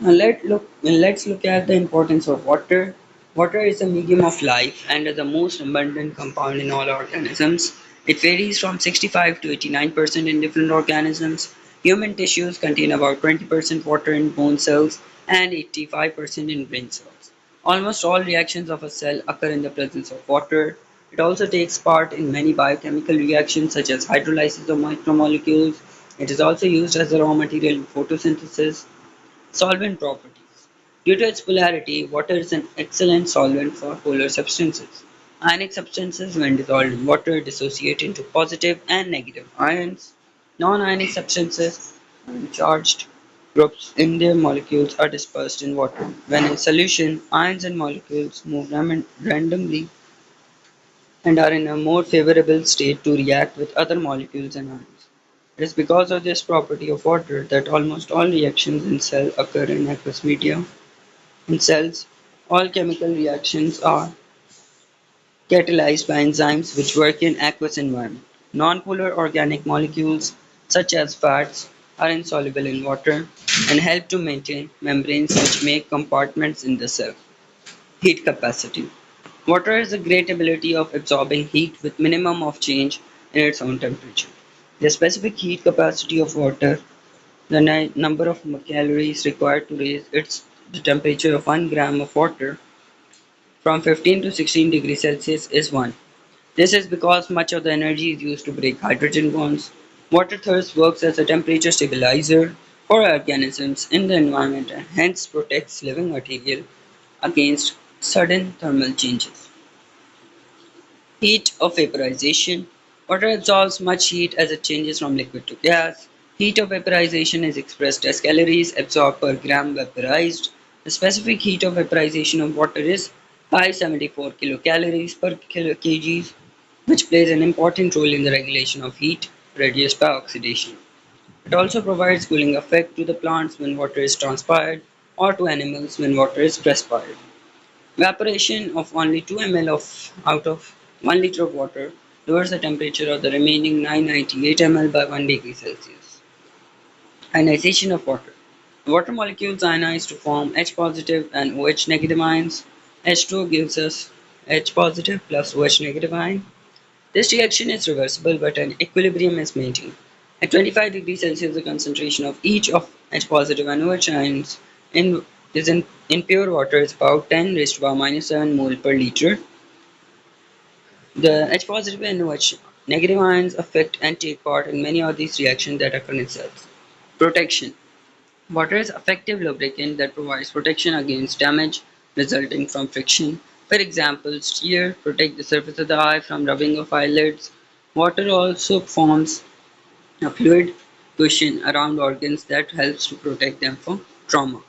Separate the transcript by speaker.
Speaker 1: Let's look at the importance of water. Water is a medium of life and is the most abundant compound in all organisms. It varies from 65 to 89% in different organisms. Human tissues contain about 20% water in bone cells and 85% in brain cells. Almost all reactions of a cell occur in the presence of water. It also takes part in many biochemical reactions such as hydrolysis of macromolecules. It is also used as a raw material in photosynthesis. Solvent properties. Due to its polarity, water is an excellent solvent for polar substances. Ionic substances, when dissolved in water, dissociate into positive and negative ions. Non-ionic substances, uncharged groups in their molecules, are dispersed in water. When in solution, ions and molecules move randomly and are in a more favorable state to react with other molecules and ions. It is because of this property of water that almost all reactions in cell occur in aqueous media. In cells, all chemical reactions are catalyzed by enzymes which work in aqueous environment. Non-polar organic molecules such as fats are insoluble in water and help to maintain membranes which make compartments in the cell. Heat capacity. Water has a great ability of absorbing heat with minimum of change in its own temperature. The specific heat capacity of water, the number of calories required to raise the temperature of 1 gram of water from 15 to 16 degrees Celsius is 1. This is because much of the energy is used to break hydrogen bonds. Water thirst works as a temperature stabilizer for organisms in the environment and hence protects living material against sudden thermal changes. Heat of vaporization. Water absorbs much heat as it changes from liquid to gas. Heat of vaporization is expressed as calories absorbed per gram vaporized. The specific heat of vaporization of water is 574 kilocalories per kg, which plays an important role in the regulation of heat produced by oxidation. It also provides cooling effect to the plants when water is transpired or to animals when water is perspired. Evaporation of only 2 ml out of 1 liter of water lowers the temperature of the remaining 998 ml by 1 degree Celsius. Ionization of water. Water molecules ionize to form H positive and OH negative ions. H2O gives us H positive plus OH negative ion. This reaction is reversible but an equilibrium is maintained. At 25 degrees Celsius, the concentration of each of H positive and OH ions in, in pure water is about 10 raised to the power minus 7 mole per liter. The H positive and OH negative ions affect and take part in many of these reactions that occur in cells. Protection. Water is effective lubricant that provides protection against damage resulting from friction. For example, steer protect the surface of the eye from rubbing of eyelids. Water also forms a fluid cushion around organs that helps to protect them from trauma.